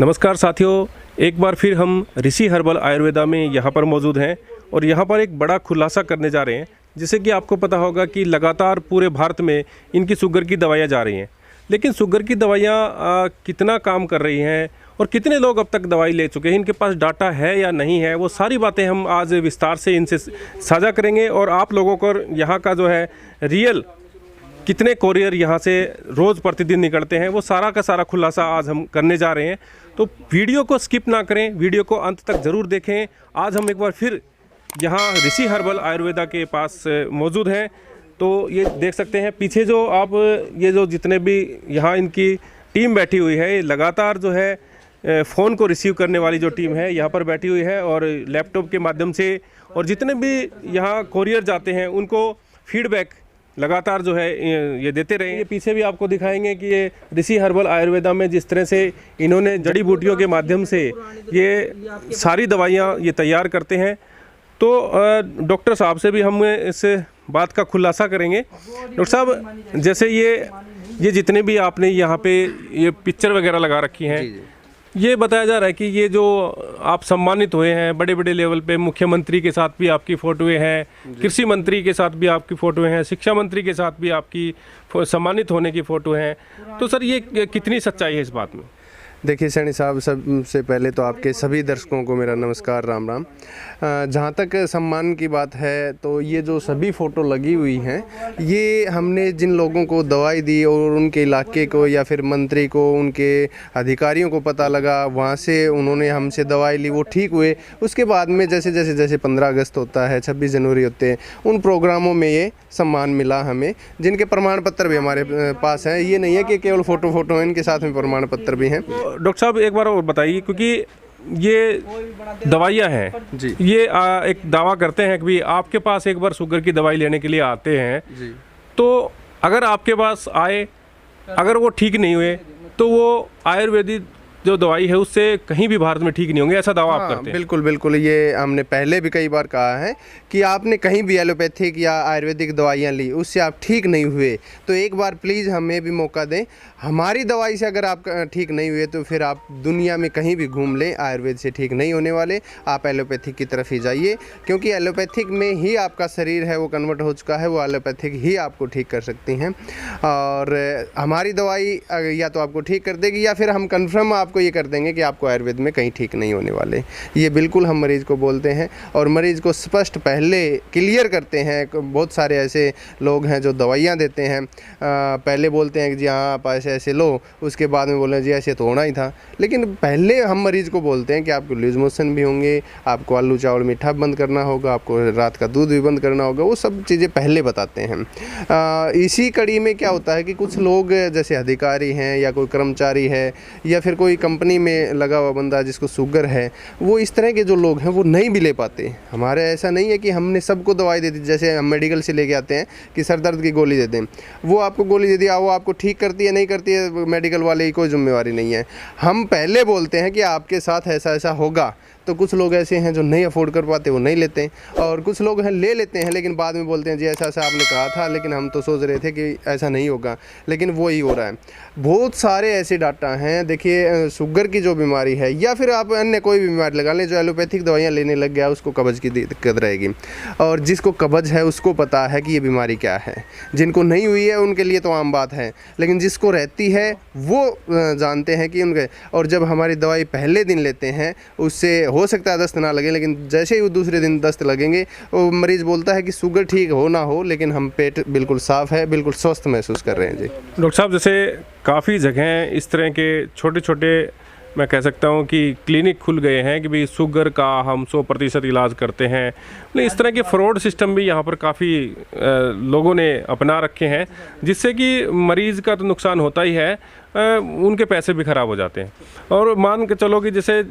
नमस्कार साथियों, एक बार फिर हम ऋषि हर्बल आयुर्वेदा में यहाँ पर मौजूद हैं और यहाँ पर एक बड़ा खुलासा करने जा रहे हैं। जैसे कि आपको पता होगा कि लगातार पूरे भारत में इनकी शुगर की दवाइयाँ जा रही हैं, लेकिन शुगर की दवाइयाँ कितना काम कर रही हैं और कितने लोग अब तक दवाई ले चुके हैं, इनके पास डाटा है या नहीं है, वो सारी बातें हम आज विस्तार से इनसे साझा करेंगे। और आप लोगों को यहाँ का जो है रियल कितने कोरियर यहाँ से रोज़ प्रतिदिन निकलते हैं, वो सारा का सारा खुलासा आज हम करने जा रहे हैं। तो वीडियो को स्किप ना करें, वीडियो को अंत तक ज़रूर देखें। आज हम एक बार फिर यहाँ ऋषि हर्बल आयुर्वेदा के पास मौजूद हैं। तो ये देख सकते हैं पीछे जो आप ये जो जितने भी यहाँ इनकी टीम बैठी हुई है, ये लगातार जो है फ़ोन को रिसीव करने वाली जो टीम है यहाँ पर बैठी हुई है और लैपटॉप के माध्यम से, और जितने भी यहाँ कोरियर जाते हैं उनको फीडबैक लगातार जो है ये देते रहे। ये पीछे भी आपको दिखाएंगे कि ये ऋषि हर्बल आयुर्वेदा में जिस तरह से इन्होंने जड़ी बूटियों के माध्यम से ये सारी दवाइयाँ ये तैयार करते हैं। तो डॉक्टर साहब से भी हम इस बात का खुलासा करेंगे। डॉक्टर साहब, जैसे ये जितने भी आपने यहाँ पे ये पिक्चर वगैरह लगा रखी हैं, ये बताया जा रहा है कि ये जो आप सम्मानित हुए हैं बड़े बड़े लेवल पे, मुख्यमंत्री के साथ भी आपकी फ़ोटोएं हैं, कृषि मंत्री के साथ भी आपकी फ़ोटोएं हैं, शिक्षा मंत्री के साथ भी आपकी सम्मानित होने की फ़ोटो हैं। तो सर, ये कितनी सच्चाई है इस बात में? देखिए सैनी साहब, सबसे पहले तो आपके सभी दर्शकों को मेरा नमस्कार, राम राम। जहाँ तक सम्मान की बात है, तो ये जो सभी फ़ोटो लगी हुई हैं, ये हमने जिन लोगों को दवाई दी और उनके इलाके को या फिर मंत्री को, उनके अधिकारियों को पता लगा, वहाँ से उन्होंने हमसे दवाई ली, वो ठीक हुए। उसके बाद में जैसे 15 अगस्त होता है, 26 जनवरी होते हैं, उन प्रोग्रामों में ये सम्मान मिला हमें, जिनके प्रमाण पत्र भी हमारे पास हैं। ये नहीं है कि केवल फ़ोटो हैं, इनके साथ में प्रमाण पत्र भी हैं। डॉक्टर साहब, एक बार और बताइए, क्योंकि ये दवाइयाँ हैं जी, ये एक दावा करते हैं कि आपके पास एक बार शुगर की दवाई लेने के लिए आते हैं जी, तो अगर आपके पास आए, अगर वो ठीक नहीं हुए, तो वो आयुर्वेदिक जो दवाई है उससे कहीं भी भारत में ठीक नहीं होंगे, ऐसा दावा आप करते हैं? बिल्कुल बिल्कुल, ये हमने पहले भी कई बार कहा है कि आपने कहीं भी एलोपैथिक या आयुर्वेदिक दवाइयाँ ली, उससे आप ठीक नहीं हुए, तो एक बार प्लीज़ हमें भी मौका दें। हमारी दवाई से अगर आप ठीक नहीं हुए, तो फिर आप दुनिया में कहीं भी घूम लें, आयुर्वेद से ठीक नहीं होने वाले, आप एलोपैथिक की तरफ ही जाइए, क्योंकि एलोपैथिक में ही आपका शरीर है वो कन्वर्ट हो चुका है, वो एलोपैथिक ही आपको ठीक कर सकती हैं। और हमारी दवाई या तो आपको ठीक कर देगी, या फिर हम कन्फर्म आपको ये कर देंगे कि आपको आयुर्वेद में कहीं ठीक नहीं होने वाले। ये बिल्कुल हम मरीज़ को बोलते हैं और मरीज़ को स्पष्ट पहले क्लियर करते हैं। बहुत सारे ऐसे लोग हैं जो दवाइयाँ देते हैं, पहले बोलते हैं कि जी हाँ आप ऐसे लो, उसके बाद में बोले जी ऐसे तो होना ही था। लेकिन पहले हम मरीज़ को बोलते हैं कि आपको लूज मोशन भी होंगे, आपको आलू चावल मीठा बंद करना होगा, आपको रात का दूध भी बंद करना होगा, वो सब चीज़ें पहले बताते हैं। इसी कड़ी में क्या होता है कि कुछ लोग जैसे अधिकारी हैं या कोई कर्मचारी है या फिर कोई कंपनी में लगा हुआ बंदा जिसको शुगर है, वो इस तरह के जो लोग हैं वो नहीं भी ले पाते। हमारे ऐसा नहीं है कि हमने सबको दवाई दे दी, जैसे हम मेडिकल से लेके आते हैं कि सर दर्द की गोली दे दें, वो आपको गोली दे दिया, वो आपको ठीक करती है नहीं करती है, मेडिकल वाले की कोई जिम्मेवारी नहीं है। हम पहले बोलते हैं कि आपके साथ ऐसा ऐसा होगा, तो कुछ लोग ऐसे हैं जो नहीं अफोर्ड कर पाते, वो नहीं लेते हैं, और कुछ लोग हैं ले लेते हैं, लेकिन बाद में बोलते हैं जी ऐसा ऐसा आपने कहा था, लेकिन हम तो सोच रहे थे कि ऐसा नहीं होगा, लेकिन वो ही हो रहा है। बहुत सारे ऐसे डाटा हैं। देखिए, शुगर की जो बीमारी है या फिर आप अन्य कोई भी बीमारी लगा लें, जो एलोपैथिक दवाइयाँ लेने लग गया उसको कब्ज की दिक्कत रहेगी, और जिसको कब्ज है उसको पता है कि ये बीमारी क्या है। जिनको नहीं हुई है उनके लिए तो आम बात है, लेकिन जिसको रहती है वो जानते हैं कि उनके, और जब हमारी दवाई पहले दिन लेते हैं उससे हो सकता है दस्त ना लगे, लेकिन जैसे ही वो दूसरे दिन दस्त लगेंगे, वो मरीज़ बोलता है कि शुगर ठीक हो ना हो, लेकिन हम पेट बिल्कुल साफ़ है, बिल्कुल स्वस्थ महसूस कर रहे हैं। जी डॉक्टर साहब, जैसे काफ़ी जगह इस तरह के छोटे छोटे, मैं कह सकता हूँ कि क्लिनिक खुल गए हैं कि भाई शुगर का हम 100% इलाज करते हैं, लेकिन इस तरह के फ्रॉड सिस्टम भी यहाँ पर काफ़ी लोगों ने अपना रखे हैं, जिससे कि मरीज़ का तो नुकसान होता ही है, उनके पैसे भी ख़राब हो जाते हैं। और मान के चलो कि जैसे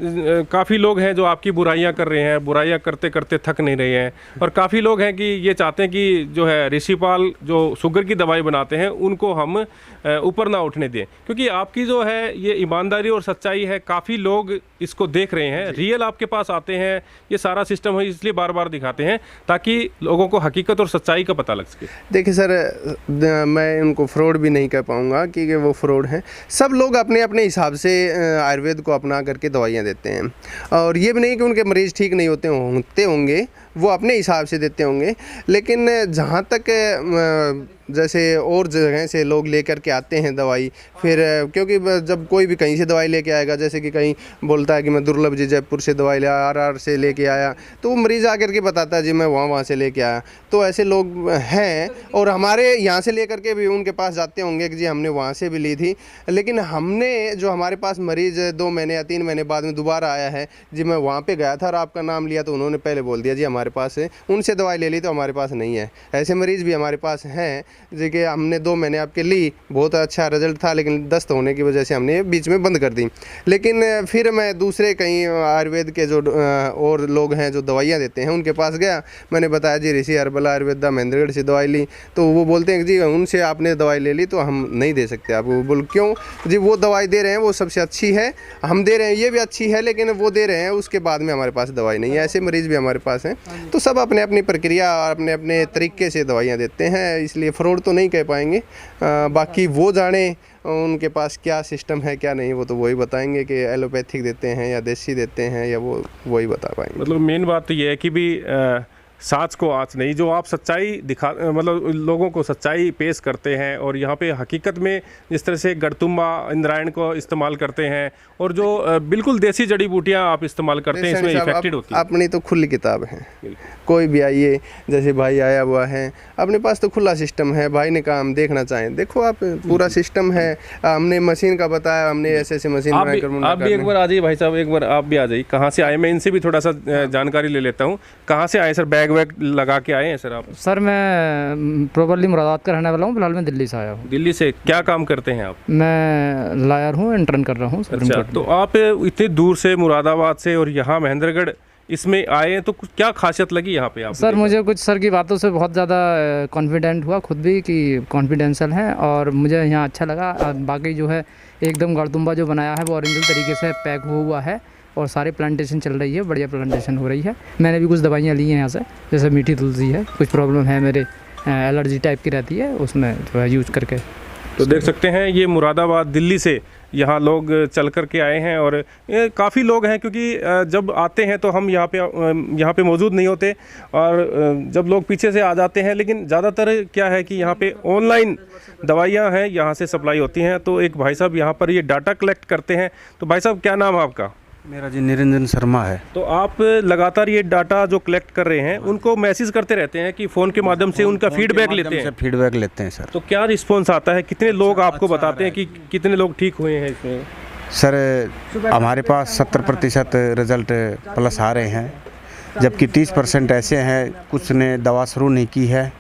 काफ़ी लोग हैं जो आपकी बुराइयां कर रहे हैं, बुराइयां करते करते थक नहीं रहे हैं, और काफ़ी लोग हैं कि ये चाहते हैं कि जो है ऋषिपाल जो शुगर की दवाई बनाते हैं उनको हम ऊपर ना उठने दें, क्योंकि आपकी जो है ये ईमानदारी और सच्चाई है। काफ़ी लोग इसको देख रहे हैं, रियल आपके पास आते हैं, ये सारा सिस्टम है, इसलिए बार बार दिखाते हैं ताकि लोगों को हकीकत और सच्चाई का पता लग सके। देखिए सर, मैं उनको फ्रॉड भी नहीं कह पाऊँगा कि वो फ्रॉड हैं, सब लोग अपने अपने हिसाब से आयुर्वेद को अपना करके दवाइयाँ देते हैं, और ये भी नहीं कि उनके मरीज़ ठीक नहीं होते होंगे, वो अपने हिसाब से देते होंगे। लेकिन जहाँ तक जैसे और जगह से लोग लेकर के आते हैं दवाई, फिर क्योंकि जब कोई भी कहीं से दवाई लेके आएगा, जैसे कि कहीं बोलता है कि मैं दुर्लभ जी जयपुर से दवाई ले आर से लेके आया, तो वो मरीज़ आकर के बताता है जी मैं वहाँ से लेके आया। तो ऐसे लोग हैं, और हमारे यहाँ से लेकर के भी उनके पास जाते होंगे कि जी हमने वहाँ से भी ली थी, लेकिन हमने जो हमारे पास मरीज़ 2 महीने या 3 महीने बाद में दोबारा आया है, जी मैं वहाँ पे गया था और आपका नाम लिया, तो उन्होंने पहले बोल दिया जी हमारे पास है, उनसे दवाई ले ली तो हमारे पास नहीं है। ऐसे मरीज़ भी हमारे पास हैं जी कि हमने 2 महीने आपके ली, बहुत अच्छा रिजल्ट था, लेकिन दस्त होने की वजह से हमने बीच में बंद कर दी। लेकिन फिर मैं दूसरे कहीं आयुर्वेद के जो और लोग हैं जो दवाइयाँ देते हैं उनके पास गया, मैंने बताया जी ऋषि हर्बल आयुर्वेदा महेंद्रगढ़ से दवाई ली, तो वो बोलते हैं कि जी उनसे आपने दवाई ले ली तो हम नहीं दे सकते आपको। बोल क्यों जी, वो दवाई दे रहे हैं वो सबसे अच्छी है, हम दे रहे हैं ये भी अच्छी है, लेकिन वो दे रहे हैं उसके बाद में हमारे पास दवाई नहीं है। ऐसे मरीज़ भी हमारे पास हैं। तो सब अपने अपनी प्रक्रिया और अपने अपने तरीके से दवाइयाँ देते हैं, इसलिए फ्रॉड तो नहीं कह पाएंगे। बाकी वो जाने उनके पास क्या सिस्टम है क्या नहीं, वो तो वही बताएंगे कि एलोपैथिक देते हैं या देसी देते हैं, या वो वही बता पाएंगे। मतलब मेन बात तो ये है कि भी साच को आँच नहीं, जो आप सच्चाई दिखा मतलब लोगों को सच्चाई पेश करते हैं, और यहाँ पे हकीकत में जिस तरह से गड़तुम्बा इंद्रायण को इस्तेमाल करते हैं, और जो बिल्कुल देसी जड़ी बूटियाँ आप इस्तेमाल करते हैं, इसमें इफेक्टेड होती है। अपनी तो खुली किताब है, कोई भी आइए, जैसे भाई आया हुआ है, अपने पास तो खुला सिस्टम है। भाई ने कहा हम देखना चाहें, देखो आप पूरा सिस्टम है। हमने मशीन का बताया, हमने ऐसे ऐसे मशीन आप भी एक बार आ जाइए भाई साहब, एक बार आप भी आ जाइए। कहाँ से आए, मैं इनसे भी थोड़ा सा जानकारी ले लेता हूँ। कहाँ से आए सर, बैग वैग लगा के आए हैं सर आप? सर मैं प्रॉपरली मुरादाबाद का रहने वाला हूँ, फिलहाल मैं दिल्ली से आया हूँ। दिल्ली से क्या काम करते हैं आप? मैं लायर हूँ, इंटर्न कर रहा हूँ। अच्छा, तो आप इतनी दूर से मुरादाबाद से और यहाँ महेंद्रगढ़ इसमें आए, तो क्या खासियत लगी यहाँ पे आप? सर मुझे कुछ सर की बातों से बहुत ज़्यादा कॉन्फिडेंट हुआ खुद भी कि कॉन्फिडेंशियल है, और मुझे यहाँ अच्छा लगा। बाकी जो है एकदम गड़तुम्बा जो बनाया है वो ओरिजिनल तरीके से पैक हुआ है, और सारे प्लांटेशन चल रही है, बढ़िया प्लांटेशन हो रही है। मैंने भी कुछ दवाइयाँ ली हैं यहाँ से, जैसे मीठी तुलसी है, कुछ प्रॉब्लम है मेरे एलर्जी टाइप की रहती है, उसमें जो है यूज करके। तो देख सकते हैं ये मुरादाबाद दिल्ली से यहाँ लोग चल कर के आए हैं, और काफ़ी लोग हैं, क्योंकि जब आते हैं तो हम यहाँ पे मौजूद नहीं होते, और जब लोग पीछे से आ जाते हैं। लेकिन ज़्यादातर क्या है कि यहाँ पे ऑनलाइन दवाइयाँ हैं, यहाँ से सप्लाई होती हैं। तो एक भाई साहब यहाँ पर ये डाटा कलेक्ट करते हैं। तो भाई साहब क्या नाम है आपका? मेरा जी निरंजन शर्मा है। तो आप लगातार ये डाटा जो कलेक्ट कर रहे हैं उनको मैसेज करते रहते हैं कि फ़ोन के माध्यम से उनका फीडबैक लेते हैं? फीडबैक लेते हैं सर। तो क्या रिस्पॉन्स आता है, कितने लोग आपको बताते हैं कि कितने लोग ठीक हुए हैं इसमें? सर हमारे पास 70% रिजल्ट प्लस आ रहे हैं, जबकि 30% ऐसे हैं कुछ ने दवा शुरू नहीं की है,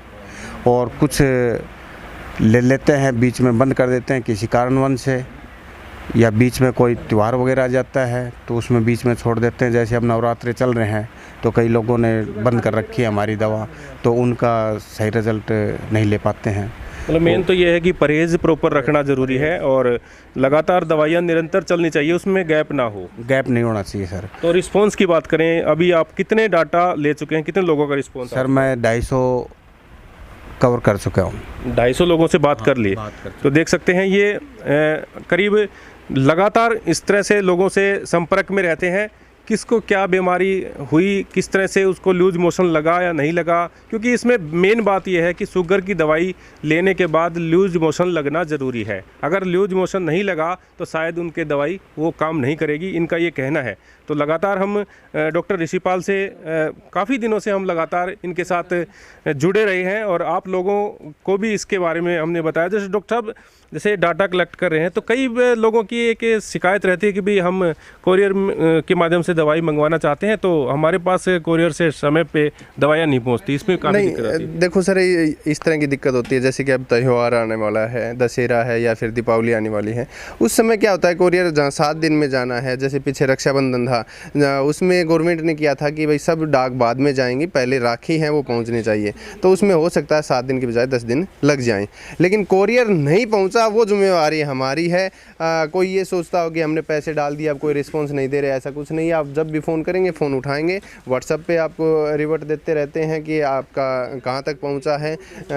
और कुछ ले लेते हैं बीच में बंद कर देते हैं किसी कारणवश से, या बीच में कोई त्यौहार वगैरह आ जाता है तो उसमें बीच में छोड़ देते हैं। जैसे अब नवरात्रि चल रहे हैं तो कई लोगों ने बंद कर रखी है हमारी दवा, तो उनका सही रिजल्ट नहीं ले पाते हैं। मतलब मेन तो ये है कि परहेज़ प्रॉपर रखना ज़रूरी है, और लगातार दवाइयाँ निरंतर चलनी चाहिए, उसमें गैप ना हो। गैप नहीं होना चाहिए सर। तो रिस्पांस की बात करें, अभी आप कितने डाटा ले चुके हैं, कितने लोगों का रिस्पांस? सर मैं 250 कवर कर चुका हूँ। 250 लोगों से बात कर लिए। तो देख सकते हैं ये करीब लगातार इस तरह से लोगों से संपर्क में रहते हैं, किसको क्या बीमारी हुई, किस तरह से उसको लूज मोशन लगा या नहीं लगा, क्योंकि इसमें मेन बात यह है कि शुगर की दवाई लेने के बाद लूज मोशन लगना ज़रूरी है। अगर लूज मोशन नहीं लगा तो शायद उनके दवाई वो काम नहीं करेगी, इनका ये कहना है। तो लगातार हम डॉक्टर ऋषिपाल से काफ़ी दिनों से हम लगातार इनके साथ जुड़े रहे हैं, और आप लोगों को भी इसके बारे में हमने बताया। जैसे डॉक्टर साहब जैसे डाटा कलेक्ट कर रहे हैं, तो कई लोगों की एक शिकायत रहती है कि भाई हम कोरियर के माध्यम से दवाई मंगवाना चाहते हैं, तो हमारे पास कोरियर से समय पे दवाइयाँ नहीं पहुँचती, इसमें काफ़ी दिक्कत आती है। देखो सर, इस तरह की दिक्कत होती है, जैसे कि अब त्यौहार आने वाला है, दशहरा है या फिर दीपावली आने वाली है, उस समय क्या होता है कोरियर जहाँ 7 दिन में जाना है, जैसे पीछे रक्षाबंधन था, उसमें गवर्नमेंट ने किया था कि भाई सब डाक बाद में जाएंगी, पहले राखी हैं वो पहुँचनी चाहिए, तो उसमें हो सकता है 7 दिन की बजाय 10 दिन लग जाएँ। लेकिन कोरियर नहीं पहुँचा, दूसरा वो जिम्मेवारी हमारी है। कोई ये सोचता हो कि हमने पैसे डाल दिया, अब कोई रिस्पॉन्स नहीं दे रहे, ऐसा कुछ नहीं है। आप जब भी फ़ोन करेंगे फ़ोन उठाएंगे, व्हाट्सएप पे आपको रिवर्ट देते रहते हैं कि आपका कहाँ तक पहुँचा है।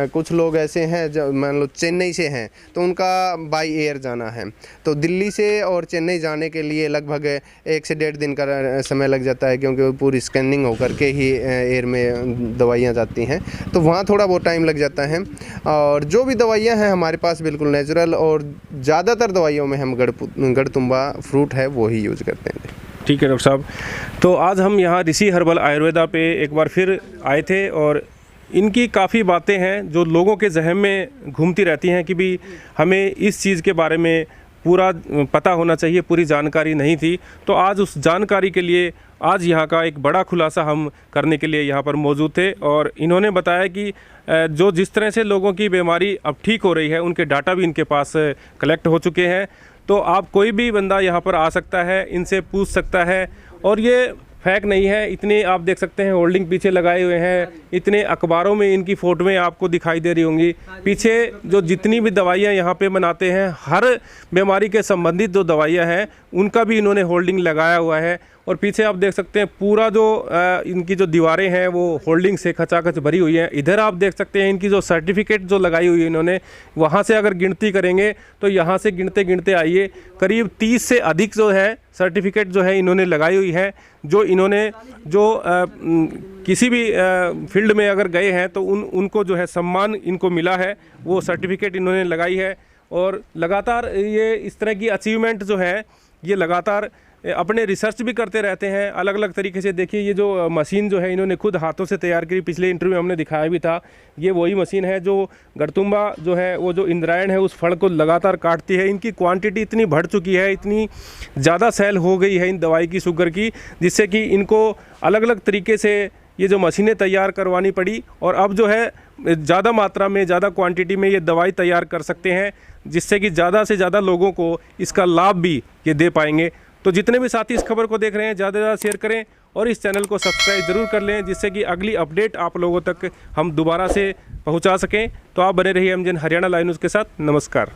कुछ लोग ऐसे हैं जो मान लो चेन्नई से हैं तो उनका बाई एयर जाना है, तो दिल्ली से और चेन्नई जाने के लिए लगभग 1 से 1.5 दिन का समय लग जाता है, क्योंकि वो पूरी स्कैनिंग होकर के ही एयर में दवाइयाँ जाती हैं, तो वहाँ थोड़ा बहुत टाइम लग जाता है। और जो भी दवाइयाँ हैं हमारे पास बिल्कुल नेचुरल, और ज़्यादातर दवाइयों में हम गढ़तुंबा फ्रूट है वो ही यूज़ करते हैं। ठीक है डॉक्टर साहब, तो आज हम यहाँ ऋषि हर्बल आयुर्वेदा पे एक बार फिर आए थे और इनकी काफ़ी बातें हैं जो लोगों के जहन में घूमती रहती हैं कि भी हमें इस चीज़ के बारे में पूरा पता होना चाहिए, पूरी जानकारी नहीं थी। तो आज उस जानकारी के लिए आज यहाँ का एक बड़ा खुलासा हम करने के लिए यहाँ पर मौजूद थे और इन्होंने बताया कि जो जिस तरह से लोगों की बीमारी अब ठीक हो रही है उनके डाटा भी इनके पास कलेक्ट हो चुके हैं। तो आप कोई भी बंदा यहाँ पर आ सकता है, इनसे पूछ सकता है, और ये फैक नहीं है। इतने आप देख सकते हैं होल्डिंग पीछे लगाए हुए हैं, इतने अखबारों में इनकी फ़ोटोएं आपको दिखाई दे रही होंगी। पीछे जो जितनी भी दवाइयाँ यहाँ पे बनाते हैं, हर बीमारी के संबंधित जो दवाइयाँ हैं उनका भी इन्होंने होल्डिंग लगाया हुआ है। और पीछे आप देख सकते हैं पूरा जो इनकी जो दीवारें हैं वो होल्डिंग से खचाखच भरी हुई हैं। इधर आप देख सकते हैं इनकी जो सर्टिफिकेट जो लगाई हुई है इन्होंने, वहाँ से अगर गिनती करेंगे तो यहाँ से गिनते गिनते आइए करीब 30 से अधिक जो है सर्टिफिकेट जो है इन्होंने लगाई हुई है। जो इन्होंने जो किसी भी फील्ड में अगर गए हैं तो उनको जो है सम्मान इनको मिला है, वो सर्टिफिकेट इन्होंने लगाई है। और लगातार ये इस तरह की अचीवमेंट जो है ये लगातार अपने रिसर्च भी करते रहते हैं अलग अलग तरीके से। देखिए ये जो मशीन जो है इन्होंने खुद हाथों से तैयार की, पिछले इंटरव्यू में हमने दिखाया भी था। ये वही मशीन है जो गढ़तुंबा जो है वो जो इंद्रायण है उस फल को लगातार काटती है। इनकी क्वांटिटी इतनी बढ़ चुकी है, इतनी ज़्यादा सेल हो गई है इन दवाई की शुगर की, जिससे कि इनको अलग अलग तरीके से ये जो मशीनें तैयार करवानी पड़ी। और अब जो है ज़्यादा मात्रा में, ज़्यादा क्वांटिटी में ये दवाई तैयार कर सकते हैं, जिससे कि ज़्यादा से ज़्यादा लोगों को इसका लाभ भी ये दे पाएंगे। तो जितने भी साथी इस खबर को देख रहे हैं ज़्यादा से ज़्यादा शेयर करें और इस चैनल को सब्सक्राइब ज़रूर कर लें, जिससे कि अगली अपडेट आप लोगों तक हम दोबारा से पहुंचा सकें। तो आप बने रहिए एमजन हरियाणा लाइव न्यूज़ के साथ। नमस्कार।